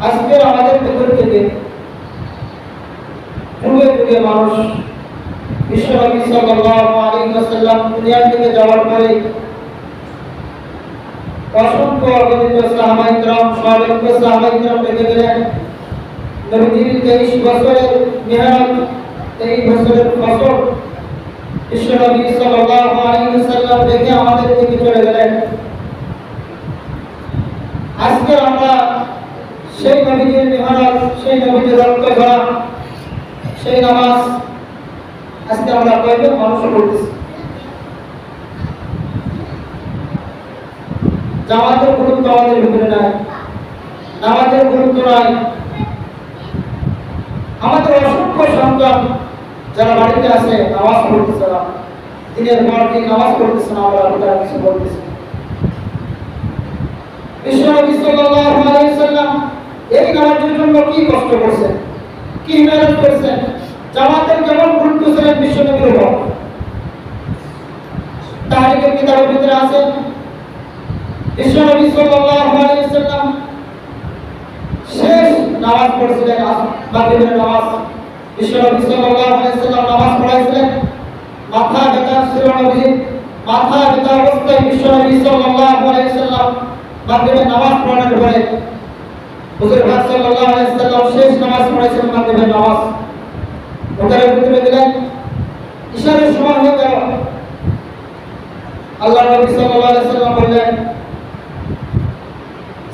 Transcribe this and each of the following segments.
আজকে আমাদের ভেতর থেকে যুগে যুগে মানুষ বিশ্বনবী সাল্লাল্লাহু আলাইহি ওয়াসাল্লাম দুনিয়া থেকে যাওয়ার পরে অসংখ্য অগণিত সাহাবায়ে কেরাম সাহাবায়ে কেরাম রেখে গেলেন। নবীজির 23 বছরের মেহনত, 23 বছরের ফসল বিশ্বনবী সাল্লাল্লাহু আলাইহি ওয়াসাল্লাম রেখে আমাদের থেকে চলে গেলেন। আজকে আমরা সেই নবীজির মেহনত, সেই নবীজির রক্ত ঝরা সেই নামাজ আজকে আমরা কয়েকজন মানুষ পড়তেছি। জামাতের গুরুত্ব আমাদের ভিতরে নাই, নামাজের গুরুত্ব নাই। আমাদের অসংখ্য সন্তান যারা বাড়িতে আছে নামাজ পড়তেছে না, দিনের পর দিন নামাজ পড়তেছে না, আমরা তারা কিছু বলতেছি। বিশ্বনবী সাল্লাল্লাহু আলাইহি ওয়াসাল্লাম এই নামাজের জন্য কি কষ্ট করছেন, কি মেহনত করেছেন। জামাতের যেমন গুরুত্ব ছিলেন বিশ্বনবীর উপর। তারিখের কিতাবের ভিতরে আছে বিশ্বনবী সাল্লাল্লাহু আলাইহি ওয়াসাল্লাম শেষ নামাজ পড়ছিলেন মাগরিবের নামাজ। বিশ্বনবী সাল্লাল্লাহু আলাইহি ওয়াসাল্লাম নামাজ পড়াইছিলেন, মাথা ব্যথা ছিল নবীর, মাথা ব্যথা অবস্থায় বিশ্বনবী সাল্লাল্লাহু আলাইহি ওয়াসাল্লাম মাগরিবের নামাজ পড়ানোর পরে হুজুর পাক সাল্লাল্লাহু আলাইহি ওয়াসাল্লাম শেষ নামাজ পড়াইছিলেন মাগরিবের নামাজ। ওখানে ভিতরে গেলেন, ইশারের সময় হয়ে গেল। আল্লাহ নবী সাল্লাল্লাহু আলাইহি ওয়াসাল্লাম বললেন,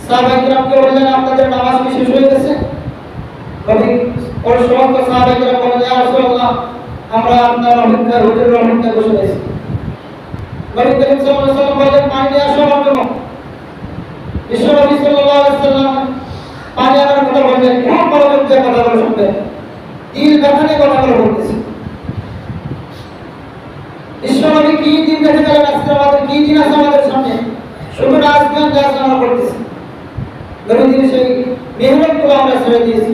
সাহাবায়ে কেরামকে বললেন, আপনাদের নামাজ কি শেষ হয়ে গেছে? নবী ওর সমস্ত সাহাবায়ে কেরাম বললেন, ইয়া রাসূলুল্লাহ, আমরা আপনার অপেক্ষায় হুজুরের অপেক্ষায় বসে আছি। নবী করিম সাল্লাল্লাহু আলাইহি ওয়াসাল্লাম বললেন, পানি নিয়ে আসো আমার জন্য। বিশ্বনবী সাল্লাল্লাহু আলাইহি ওয়াসাল্লাম পানি আনার কথা বললেন, খুব মনোযোগ দিয়ে কথাগুলো শুনবেন, দিল ব্যথা নিয়ে কথাগুলো বলতেছে। বিশ্বনবী কি দিন দেখে গেলেন, আজকে আমাদের কি দিন আছে আমাদের সামনে, শুধু আজকে আমরা করতেছি। নবীজির সেই মেহনতগুলো আমরা ছেড়ে দিয়েছি।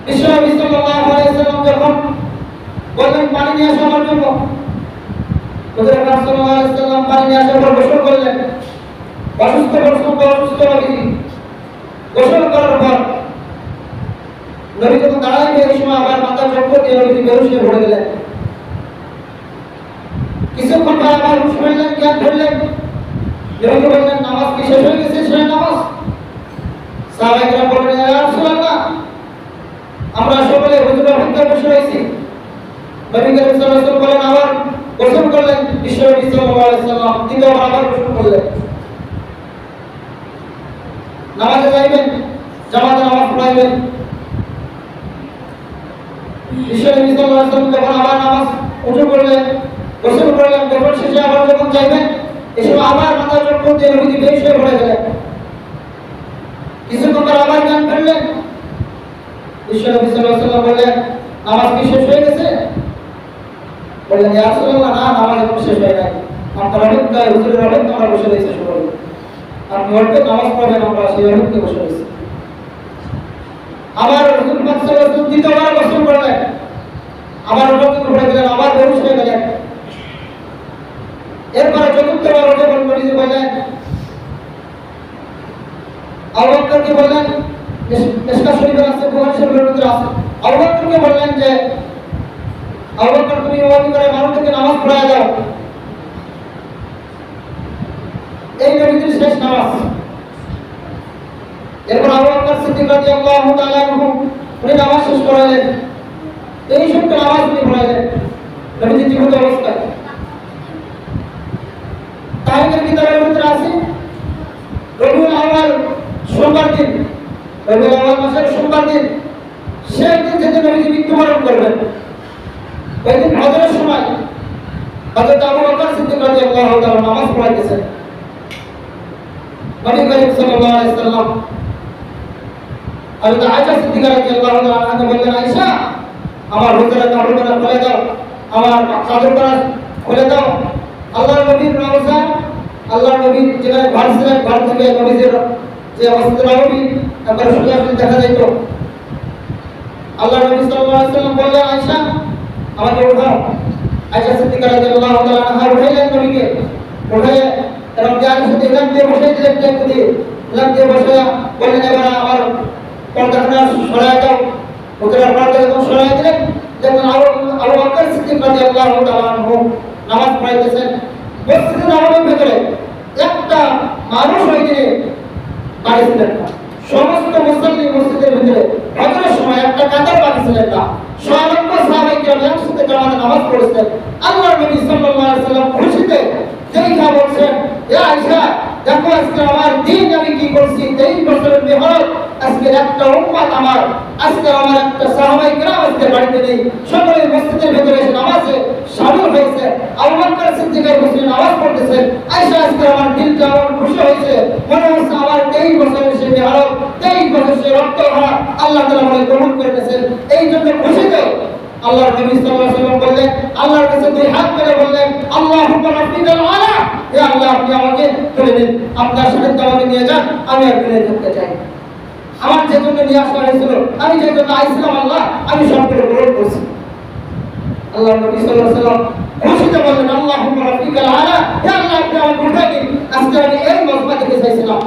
বিশ্বনবী সাল্লাল্লাহু আলাইহি ওয়াসাল্লাম যখন বললেন পানি নিয়ে আসো আমার জন্য, হুজুর পাক সাল্লাল্লাহু আলাইহি ওয়াসাল্লাম পানি নিয়ে আসার পর গোসল করলেন। অসুস্থ নবীজি গোসল করার পর নবী যখন দাঁড়াইবে এই সময় আবার মাথা চক্কর দিয়ে নবীজি বেহুশ হয়ে পড়ে গেলেন। কিছুক্ষণ পর আবার হুঁশ ফিরলেন, জ্ঞান ফিরলেন। নবীজি বললেন, নামাজ কি শেষ হয়ে গেছে? শেষ নামাজ? সাহাবায়ে কেরাম বললেন, ইয়া রাসূলুল্লাহ, আমরা সকলে হুজুরের অপেক্ষায় বসে রয়েছি। নবী করিম সাল্লাল্লাহু আলাইহি ওয়াসাল্লাম বলেন, আবার গোসল করলেন। বিশ্বনবী সাল্লাল্লাহু আলাইহি ওয়াসাল্লাম দ্বিতীয়বার আবার গোসল করলেন। নামাজে যাইবেন, জামাতে নামাজ পড়াইবেন। বিশ্বনবী সাল্লাল্লাহু আলাইহি ওয়াসাল্লাম যখন আবার নামাজ ওযু করলেন, গোসল করলেন, গোসল শেষে আবার যখন যাইবেন, এসব আবার মাথা চক্কর দিয়ে নবীজি বেহুশ হয়ে পড়ে গেলেন। কিছুক্ষণ পর আবার জ্ঞান ফিরলেন। বিশ্বনবী সাল্লাল্লাহু আলাইহি ওয়াসাল্লাম বললেন, নামাজ কি শেষ হয়ে গেছে? বললেন, ইয়া রাসূলুল্লাহ, না, নামাজ এখন শেষ হয়ে নাই, আপনার অপেক্ষায় হুজুরের অপেক্ষায় আমরা বসে রয়েছি। সকলে আপনি অল্পে নামাজ পড়বেন, আমরা সেই অপেক্ষায় বসে রয়েছি। আবার হুজুর পাক সাল্লাল্লাহু আলাইহি ওয়াসাল্লাম দ্বিতীয়বার গোসল করলেন, আবার ওটাকে পড়ে গেলেন, আবার বেহুশ হয়ে গেলেন। এরপরে চতুর্থবার ওঠে নবীজি বললেন, আবু বকরকে বললেন, মিশকাত শরীফের আছে, বুখারী শরীফের ভিতরে আছে, আবু বকরকে বললেন যে, আবু বকর তুমি ইমামতি করে মানুষকে নামাজ পড়ায় দাও। এই নবীজির শেষ নামাজ। এরপর আবু বকর সিদ্দিক রাদিয়াল্লাহু তাআলা আনহু উনি নামাজ শেষ করালেন। এই সব নামাজ উনি পড়াইলেন নবীজি জীবিত অবস্থায়। তারিখের কিতাবের ভিতরে আছে রবিউল আউয়াল সোমবার দিন, রবিউল আউয়াল মাসের সোমবার দিন, সেই দিন থেকে নবীজি মৃত্যুবরণ করবেন। ওই দিন হজরের সময় হযরত আবু বকর সিদ্দিক রাদিয়াল্লাহু তাআলা নামাজ পড়াইতেছেন। নবী করিম সাল্লাল্লাহু আলাইহি ওয়াসাল্লাম হযরত আয়েশা সিদ্দিকা রাদিয়াল্লাহু তাআলা আনহা বললেন, আয়েশা, আমার হুজুরের কাপড়টা খুলে দাও, আমার চাদরটা খুলে দাও। আল্লাহর নবীর রওজা, আল্লাহর নবীর যেখানে ঘর ছিলেন, ঘর থেকে নবীজির যে অবস্থা নবী একবার সোজাসুজি দেখা যেত। আল্লাহর নবী সাল্লাল্লাহু আলাইহি ওয়াসাল্লাম বললেন, আয়েশা, আমাকে উঠাও। আয়েশা সিদ্দিকা রাদিয়াল্লাহু তাআলা আনহা উঠাইলেন নবীকে, উঠাইয়ে এবং যার সাথে এখান দিয়ে বসে দিলেন টেক দিয়ে, লাগিয়ে বসে বললেন এবার আমার পর্দাটা সরাই দাও। হুজুরের পর্দা যখন সরাই দিলেন যখন আবু বকর সিদ্দিক রাদিয়াল্লাহু তাআলা আনহু নামাজ পড়াইতেছেন মসজিদে নববীর ভিতরে একটা মানুষ ওই দিনে বাড়ি ছিলেন না। সমস্ত মুসল্লি মসজিদের ভিতরে হজরের সময় একটা কাতার বাড়ি ছিলেন না। সলক্ষ সাহাবায়ে কিরাম একসাথে জামাতে নামাজ পড়েছেন। আল্লাহর নবী সাল্লাল্লাহু আলাইহি সাল্লাম খুশিতে যেইটা বলছেন, এ আয়েশা দেখো আজকে আমার দিন আমি কি করছি, 23 বছরের মেহনত, আজকে একটা উম্মত আমার, আজকে আমার একটা সাহাবায়ে কিরাম আজকে বাড়িতে নেই, সকলে মসজিদের ভিতরে এসে নামাজে শামিল হয়েছে। আবু বকর সিদ্দিকের মুসলিম নামাজ পড়তেছেন। আয়েশা আজকে আমার দিলটা আমার খুশি হয়েছে, মনে হচ্ছে আমার 23 বছরের সে মেহনত, 23 বছর সে রক্ত ভরা আল্লাহ তাআলা আমাকে কবুল করে নিয়েছেন। এই জন্য খুশিতে আল্লাহর নবী সাল্লাল্লাহু আলাইহি ওয়াসাল্লাম বললেন, আল্লাহর কাছে দুই হাত তুলে বললেন, আল্লাহুম্মা রাব্বিকাল আলা, হে আল্লাহ আপনি আমাকে তুলে নিন, আপনার সাথে আমাকে নিয়ে যান, আমি আর দুনিয়া থাকতে চাই। আমার যে জন্য নিয়ে আসা হয়েছিল, আমি যে জন্য আইছিলাম আল্লাহ, আমি সবগুলো গ্রহণ করছি। আল্লাহর নবী সাল্লাল্লাহু আলাইহি ওয়াসাল্লাম খুশিতে বললেন, আল্লাহুম্মা রাব্বিকাল আলা, হে আল্লাহ আপনি আমাকে উঠাই দিন, আজকে আমি এই মজমা থেকে চাইছিলাম।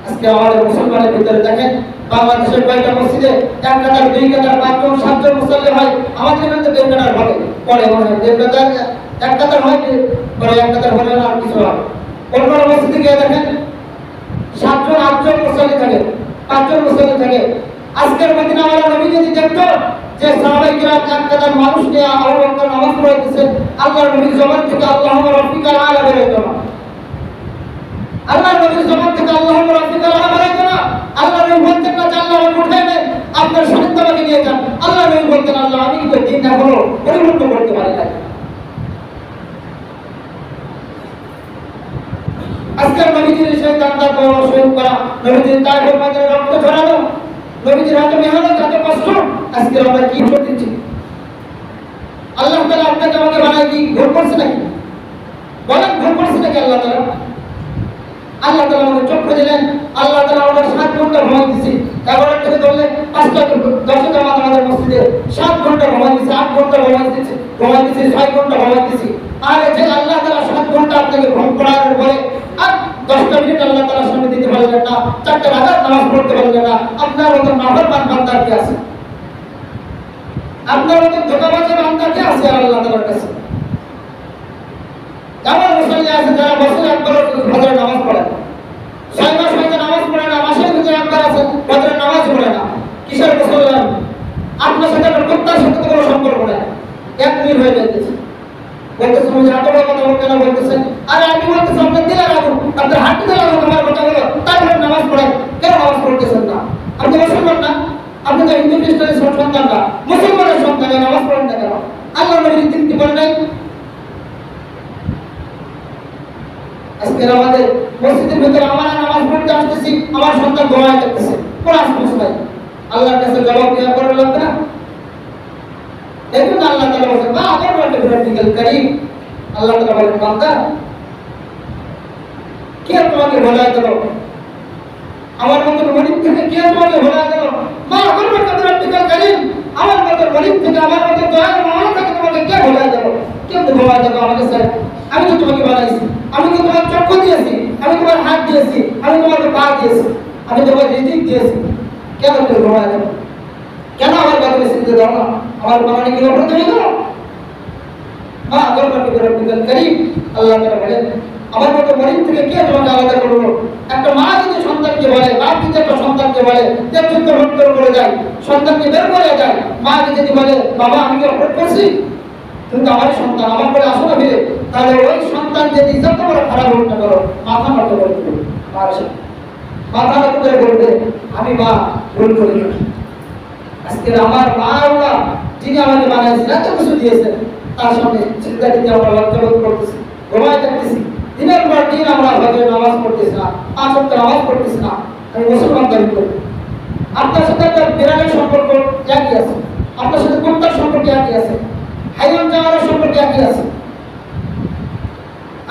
আজকে আমাদের মুসলমানের ভিতরে দেখেন বাংলাদেশের কয়েকটা মসজিদে এক কাতার, দুই কাতার, 5 জন 7 জন মুসল্লি হয়, আমাদের মধ্যে 1.5 কাতার হবে পরে মনে হয় 1.5 কাতার, এক কাতার হয় পরে এক কাতার হবে না আর কিছু হয়। অন্য মসজিদে গিয়ে দেখেন 7 জন 8 জন মুসল্লি থাকে, 5 জন মুসল্লি থাকে। আজকের মদিনা ওয়ালা নবী যদি দেখতো যে সাহাবায়ে কিরাম এক কাতার মানুষ নিয়ে আবু বকর নামাজ পড়াইতেছে, আল্লাহর নবীর জবান থেকে আল্লাহুম্মা রাব্বিকাল আলা বের হতো না। আল্লাহর নবীর জবান থেকে আল্লাহুম্মা রাব্বিকাল আলা বের হতো না। আল্লাহ নবী বলতেন না যে আল্লাহ আমাকে উঠাই নেন, আপনার সান্নিধ্য আমাকে নিয়ে যান। আল্লাহ নবী বলতেন, আল্লাহ আমি তো দিনটা হলো পরিবর্তন করতে পারি না। আজকের নবীজির সেই দান্দার বড় শহীদ করা, নবীজির তায়েফের ময়দানে রক্ত ঝরানো, নবীজির হাতে মেহনত, হাতে কষ্ট, আজকে আমরা কি করতেছি? আল্লাহ তাআলা আপনাকে আমাকে বানাই কি ভুল করছে নাকি? বলেন ভুল করছে নাকি আল্লাহ তাআলা? আল্লাহ তাআলা আমাকে চক্ষু দিলেন, আল্লাহ তাআলা আমাদের 7 ঘন্টা ঘুমাই দিয়েছে। 11 থেকে ধরলে 5টা 10 জামাত আমাদের মসজিদে 7 ঘন্টা ঘুমাই দিয়েছে, 8 ঘন্টা ঘুমাই দিয়েছে, 6 ঘন্টা ঘুমাই দিয়েছে। আর এই যে আল্লাহ তাআলা 7 ঘন্টা আপনাকে ঘুম পড়ানোর পরে আর 10টা মিনিট আল্লাহ তাআলার সামনে দিতে পারলেন না, 4টা রাকাত নামাজ পড়তে পারলেন না, আপনার মতো নাফরমান বান্দা কি আছে? আপনার মতো ধোঁকাবাজ বান্দা কি আছে আল্লাহ তাআলার কাছে? কেমন মুসল্লি আছে যারা বছরে একবার ফজরের নামাজ পড়ে না, 6 মাস হয়তো নামাজ পড়ে না, মাসের ভিতরে একবার আছে ফজরের নামাজ পড়ে না। কিসের মুসলমান? আপনার সাথে প্রত্যাশার সাথে কোনো সম্পর্ক নেই, 1 মিনিট হয়ে যাচ্ছে। বলতেছেন যে এত বড় কথা কেন বলতেছেন? আরে আমি বলতেছি আপনার দিলে লাগুন, আপনার হাঁটতে লাগুন, আমার কথা হলো তারপরে নামাজ পড়েন। কেন নামাজ পড়তেছেন না? আপনি মুসলমান না? আপনি তো হিন্দু খ্রিস্টানের সন্তান না, মুসলমানের সন্তান, নামাজ পড়েন না কেন? আল্লাহ নবীর দিন কি বলে নাই? আজকে আমাদের মসজিদের ভিতরে আমরা নামাজ পড়তে আসতেছি, আমার সন্তান ঘুমায় থাকতেছে, কোন আসতেছে নাই, আল্লাহর কাছে জবাব দেওয়া করা লাগবে না? দেখুন আল্লাহ তাআলা বলেন, মা আগরবাতি রাব্বিকাল কারীম, আল্লাহ তাআলা বলেন, বান্দা কে তোমাকে ভোলায় দিল? আমার মতো গরীব থেকে কে তোমাকে ভোলায় দিল? মা আগরবাতি রাব্বিকাল কারীম, আমার মতো গরীব থেকে, আমার মতো দয়ালু মানুষ থেকে তোমাকে কে ভোলায় দিল? কে ভোলায় দিল আমাকে? স্যার আমি তো তোমাকে বানাইছি, আমি তো তোমার চক্ষু দিয়েছি, আমি তোমার হাত দিয়েছি, আমি তোমাকে পা দিয়েছি, আমি তোমার রিজিক দিয়েছি, কেন তুমি ভোলায় দিল? কেন আমার কথা বেশি দাও না? আমার বানানি কি অপরাধ হয়ে গেল? মা আগরবাতি রাব্বিকাল কারীম, আল্লাহ তাআলা বলেন, আমার মতো গরীব থেকে কে তোমাকে আলাদা করলো? একটা মা যদি সন্তানকে বলে, বাপ যদি একটা সন্তানকে বলে, যে যুদ্ধ ভক্তর করে যায়, সন্তানকে বের করে যায়, মা যদি বলে, বাবা আমি কি অপরাধ করছি? তুমি তো আমার সন্তান, আমার করে আসো না ফিরে, তাহলে ওই সন্তান যদি যত বড় খারাপ হোক না করো, মাথা নত করে দেবে, মাথা নত করে বলবে, আমি মা ভুল করি না। আজকে আমার মা ওরা যিনি আমাকে বানাইছেন, এত কিছু দিয়েছেন, তার সামনে চিন্তা দিতে আমরা লজ্জাবোধ করতেছি, ঘুমায় থাকতেছি, দিনের পর দিন আমরা ফজরের নামাজ পড়তেছি না, 5 ওয়াক্ত নামাজ পড়তেছি না। আমি মুসলমান দাবি করি। আপনার সাথে একটা বিড়ালের সম্পর্ক একই আছে, আপনার সাথে কুত্তার সম্পর্ক একই আছে, হাইওয়ান জানোয়ারের সম্পর্ক একই আছে।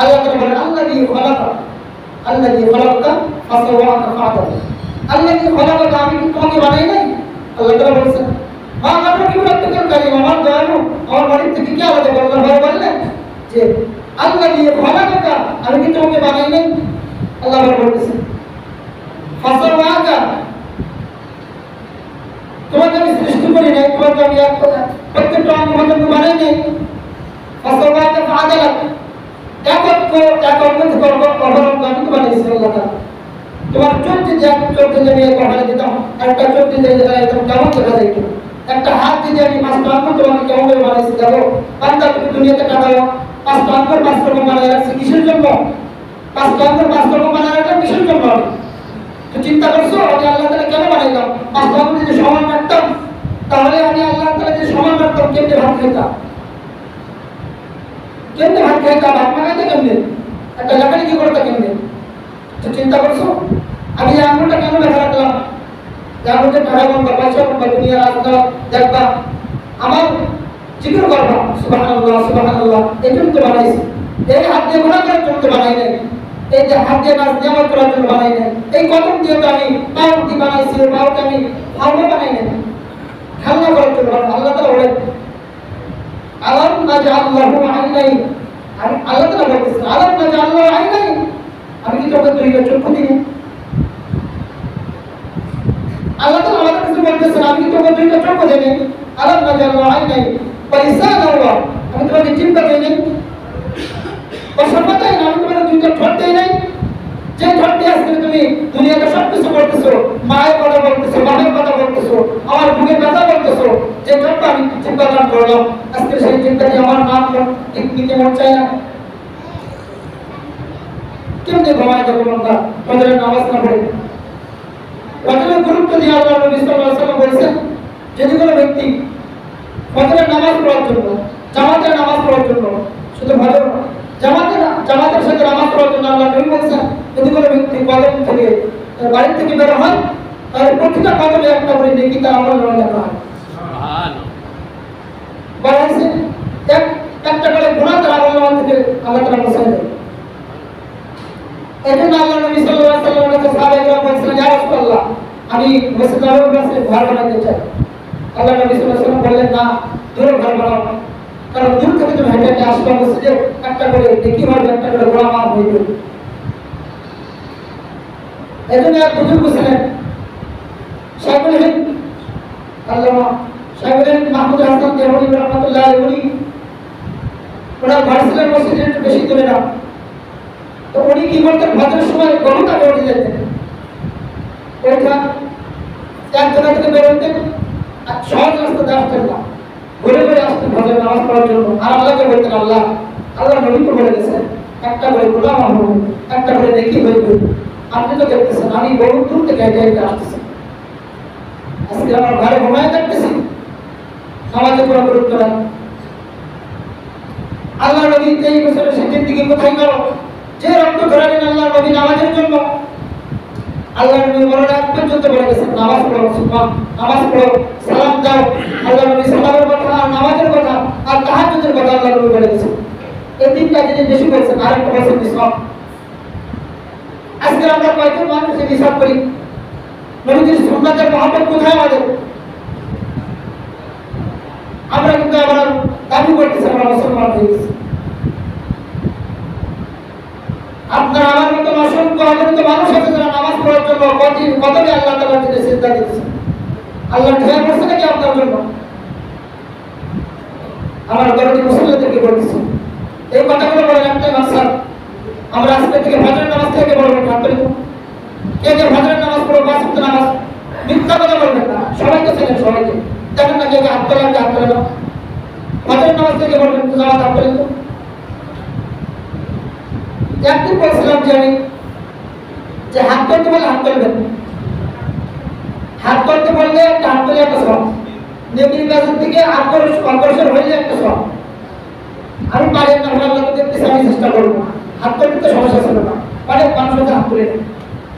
আল্লাহ তাআলা বলেন, আল্লাযী খালাকা, আল্লাযী খালাকা ফাসাওয়াকা ফাআদাল, আল্লাযী খালাকা, আমি কি তোমাকে বানাই নাই? আল্লাহ তাআলা বলেন, মা আগরবাতি রাব্বিকাল কারীম, আমার দয়ালু, আমার বাড়ি থেকে কি আলাদা করলেন? ভাই বললেন যে আল্লাযী খালাকা, আমি কি তোমাকে বানাই নাই? আল্লাহ বলতেছেন ফাসাওয়াকা, তোমাকে আমি সৃষ্টি করি নাই, তোমাকে আমি এক প্রত্যেকটা অঙ্গ প্রত্যঙ্গ বানাই নাই। ফাসাওয়াকা ফাআদালাক, এক অঙ্গ থেকে অপর অঙ্গ আমি তো বানিয়েছি আল্লাহ তাআলা। তোমার চোখ যদি এক চোখ যদি আমি বানিয়ে দিতাম, একটা চোখ যদি একদম কেমন দেখা যাইতো, একটা হাত যদি আমি পাঁচটা অঙ্গ তোমাকে কেমন করে বানাইছি দেখো। বান্দা তুমি দুনিয়াতে কাটাও, পাঁচটা অঙ্গের পাঁচ রকম বানায় রাখছি কিসের জন্য? পাঁচটা অঙ্গের পাঁচ রকম বানায় রাখলাম কিসের জন্য? তো চিন্তা করছো আমি আল্লাহ তাআলা কেন বানাইলাম? পাঁচটা অঙ্গ যদি সমান রাখতাম তাহলে আমি আল্লাহ তাআলা যদি সমান রাখতাম কেমনে ভাত খাইতাম? কেমনে ভাত খাইতাম? ভাত মাখাইতে কেমনে? একটা লেখালেখি করতে কেমনে? তো চিন্তা করছো আমি এই আঙ্গুলটা কেন দেখা রাখলাম? যে আঙ্গুলটা টাকা বলবা, পয়সা বলবা, দুনিয়ার রাস্তা দেখবা, আমার জিকির করবা, সুবহানাল্লাহ সুবহানাল্লাহ, এই জন্য তো বানাইছি। এই হাত দিয়ে গুনাহ করার জন্য তো বানাই নাই, এই যে হাত দিয়ে নাচ নিয়ামত করার জন্য বানাই নাই, এই কদম দিয়ে তো আমি পাউটি বানাইছি, পাউটি আমি হাওয়া বানাই নাই, খেলনা করার জন্য। আল্লাহ তাআলা বলেন আলাম নাজআল্লাহু আইনাইন, আমি আল্লাহ তাআলা বলতেছেন আলাম নাজআল্লাহু আইনাইন, আমি কি তোকে দুইটা চক্ষু দিই? আল্লাহ তাআলা আমাদের কাছে বলতেছেন আমি কি তোকে দুইটা চক্ষু দেই? আলাম নাজআল্লাহু আইনাইন ওয়া লিসানান, আমি তোমাকে জিহ্বা দেই নাই, সর্বদাই আমি তোমাকে দুইটা ঠোঁট দেই নাই। যে ঠোঁট দিয়ে আজকে তুমি দুনিয়াতে সব কিছু করতেছো, মায়ের কথা বলতেছো, বাবার কথা বলতেছো, আমার বুকের কথা বলতেছো, যে ঠোঁটটা আমি জিহ্বা দান করলাম, আজকে সেই জিহ্বা দিয়ে আমার নাম ঠিক নিতে মন চাই না। কেমনে ঘুমায় যাবো আমরা ফজরের নামাজ না পড়ে? ফজরের গুরুত্ব দিয়ে আল্লাহ নবী সাল্লাল্লাহু আলাইহি ওয়াসাল্লাম বলেছেন যদি কোনো ব্যক্তি ফজরের নামাজ পড়ার জন্য, জামাতের নামাজ পড়ার জন্য, শুধু ফজর জামাতের সাথে নামাজ পড়ার জন্য আল্লাহ নবী বলেছেন যদি কোনো ব্যক্তি কদম থেকে বাড়ি থেকে বের হয় তাহলে প্রতিটা কদমে একটা করে নেকি তার আমল নামায় লেখা হয়। সুবহানাল্লাহ। বলা হয়েছে একটা করে গুনাহ তার আমল নামা থেকে আল্লাহ তাআলা মুছাই দেয়। এই জন্য আল্লাহ নবী সাল্লাল্লাহু আলাইহি ওয়াসাল্লামের সাহাবায়ে বলছিলেন ইয়া রাসূলুল্লাহ আমি মসজিদে নববীর কাছে ঘর বানাতে চাই। আল্লাহ নবী সাল্লাল্লাহু আলাইহি ওয়াসাল্লাম বললেন না, দূরে ঘর বানাও, কারণ দূর থেকে তুমি হেঁটে হেঁটে আসবে মসজিদে, একটা করে নেকি হবে, একটা করে গুনাহ মাফ হয়ে যাবে। এই জন্য এক বুজুর্গ ছিলেন শাইখুল হিন্দ আল্লামা শাইখুল হিন্দ মাহমুদ হাসান দেওয়ানি রাহমাতুল্লাহ আলাইহি, ওনার ঘর ছিলেন মসজিদের একটু বেশি দূরে না। তো উনি কি করতেন ফজরের সময় বহুত আগে উঠে যেতেন, ওইটা এক জায়গা থেকে বেরোতেন আর সহজ রাস্তাতে আসতেন না, ঘুরে ঘুরে আসতেন ফজরের নামাজ পড়ার জন্য। আর আল্লাহকে বলতেন আল্লাহ নবী তো বলে গেছেন একটা করে গুনাহ মাফ হবে, একটা করে নেকি হইবে। আপনি তো দেখতেছেন আমি বহু দূর থেকে হেঁটে হেঁটে আসতেছি, আজকে আমার ঘরে ঘুমায় থাকতেছি, নামাজে কোনো গুরুত্ব নাই। আল্লাহ নবী 23 বছরের শেষের দিকে কোথায় গেল? যে রক্ত ধরালেন আল্লাহ নবী নামাজের জন্য। আল্লাহ নবী মরণ আগ পর্যন্ত বলে গেছেন নামাজ পড়ো, নামাজ পড়ো, সালাম দাও। আল্লাহ নবী সালামের কথা আর নামাজের কথা আর তাহাজ্জুদের কথা আল্লাহ নবী বলে গেছেন। এই তিনটা জিনিস বেশি বলছেন, আরেকটা বলছেন মিসওয়াক। আজকে আমরা কয়জন মানুষ মিসওয়াক করি? নবীজির সুন্নাতের মহব্বত কোথায় আমাদের? আমরা কিন্তু আবার দাবি করতেছি আমরা মুসলমান হয়ে গেছি। আপনার আমার মতো অসংখ্য অগণিত মানুষ আছে যারা নামাজ পড়ার জন্য কদমে আল্লাহ তাআলার কাছে সিজদা দিতেছে। আল্লাহ ঢের করছে নাকি আপনার জন্য? আমার দরদি মুসলিমদেরকে বলতেছি এই কথাগুলো বলেন একটাই মাকসাদ, আমরা আজকে থেকে ফজরের নামাজ থেকে বলবো হাত তুলে। কে কে ফজরের নামাজ পড়ো, পাঁচ ওয়াক্ত নামাজ? মিথ্যা কথা বলবেন না, সবাইকে চেনেন, সবাইকে দেখেন না, কে কে হাত তোলেন, হাত তোলেন না। ফজরের নামাজ থেকে বলবেন তো জামাত হাত তোলেন তো। একদিন বলছিলাম যে আমি যে হাত তুলতে বললে হাত তুলবেন, হাত তুলতে বললে একটা হাত তুলে একটা সব নেকির কাজের দিকে অগ্রসর হইলে একটা সব। আমি পারেন না, আল্লাহকে দেখতেছি, আমি চেষ্টা করবো। হাত তুলতে তো সমস্যা ছিল না, অনেক মানুষ হচ্ছে হাত তুলে।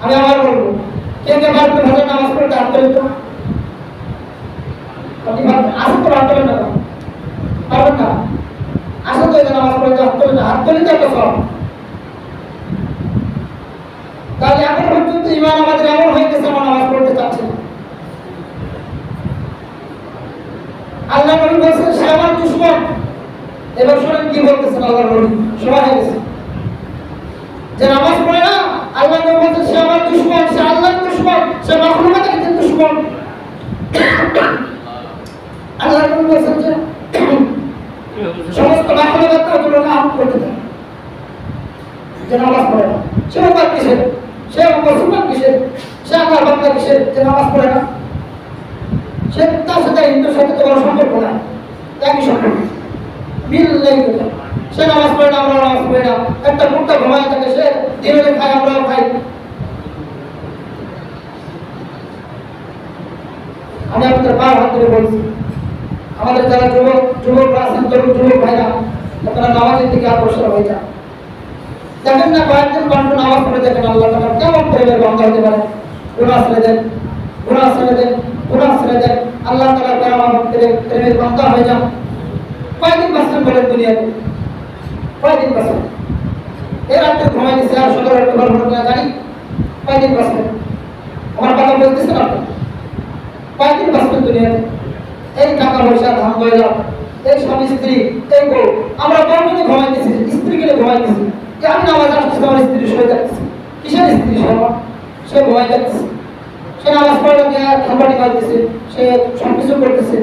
আমি আবার বলবো কে কে পারবে ভালো নামাজ পড়তে হাত তুলে তো। আপনি আসেন তো হাত তোলেন না, পারবেন না? আসেন তো নামাজ পড়তে হাত তোলেন না, হাত তুলে তো একটা সব। তাহলে এখন পর্যন্ত ইমান আমাদের এমন হয়ে গেছে আমরা নামাজ পড়তে চাচ্ছি না। আল্লাহ নবী বলছেন সে আমার দুশমন। এবার শুনেন কি বলতেছেন আল্লাহ নবী, সময় হয়ে গেছে। যে নামাজ পড়ে না আল্লাহ নবী বলেছেন সে আমার দুশমন, সে আল্লাহর দুশমন, সে মাখলুকাতের দুশমন। আল্লাহ নবী বলেছেন যে সমস্ত মাখলুকাতকে ওগুলো লাভ করতে দেয়, যে নামাজ পড়ে না। সে উম্মত কিসের? সে মুসলমান কিসের? সে আল্লাহর বান্দা কিসের যে নামাজ পড়ে না? সে তার সাথে হিন্দুর সাথে তো কোনো সম্পর্ক নাই, একই সম্পর্ক, মিল নেই। সে নামাজ পড়ে না, আমরা নামাজ পড়ি না। একটা মুক্তা ঘুমায় থাকে, সে দিনে খায়, আমরাও খাই। আমি আপনাদের বার হাত ধরে বলছি, আমাদের যারা যুবকরা আছেন, যুবক ভাইরা, আপনারা নামাজের দিকে আকর্ষণ হয়ে যান। দেখেন না কয়েকজন মানুষ নামাজ পড়ে দেখেন আল্লাহ তাআলা কেমন প্রেমের বান্দা হতে পারে। গুনাহ ছেড়ে দেন, গুনাহ ছেড়ে দেন, গুনাহ ছেড়ে দেন, আল্লাহ তাআলা প্রেমের বান্দা হয়ে যান। কয়েকদিন বাঁচবেন বলেন দুনিয়াতে? কয়েকদিন বাঁচবেন? এর রাত্রে ঘুমাই দিচ্ছে আর সকালে একটা ভালো ঘটনা জানি, কয়েকদিন বাঁচবেন? আমার কথা বলতেছেন আপনি? কয়েকদিন বাঁচবেন দুনিয়াতে? এই টাকা পয়সা, ধান গয়লা, এই স্বামী স্ত্রী, এই বউ, আমরা কখনো ঘুমাইতেছি, স্ত্রী গেলে ঘুমাইতেছি যে আমি নামাজ আসতেছি, আমার স্ত্রী শুয়ে যাচ্ছে। কিসের স্ত্রী? সে ঘুমাই যাচ্ছে, সে নামাজ পড়ে ঠান্ডাটি পাইতেছে, সে সবকিছু করতেছে।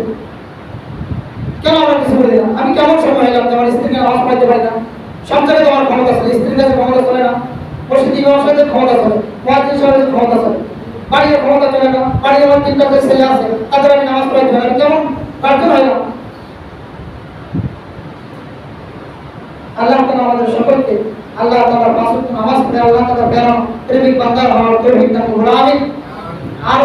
কেন আমরা কিছু বলি না? আমি কেমন সময় হইলাম যে আমার স্ত্রীকে নামাজ পড়াইতে পারি না? সব জায়গায় আমার ক্ষমতা চলে, স্ত্রীর কাছে ক্ষমতা চলে না, মসজিদ ইমামের সাথে ক্ষমতা চলে, মুয়াজ্জিন সাহেবের ক্ষমতা চলে, বাড়ির ক্ষমতা চলে না। বাড়ির আমার 3টা ছেলে আছে, তাদের আমি নামাজ পড়াইতে পারি না, কেমন কার্য হয় না? আল্লাহ তাআলা আমাদের সকলকে আল্লাহ তাআলার পাঁচ ওয়াক্ত নামাজ পড়ে আল্লাহ তাআলার প্রেমিক বান্দা হওয়ার তৌফিক দান করুন। আমিন। আর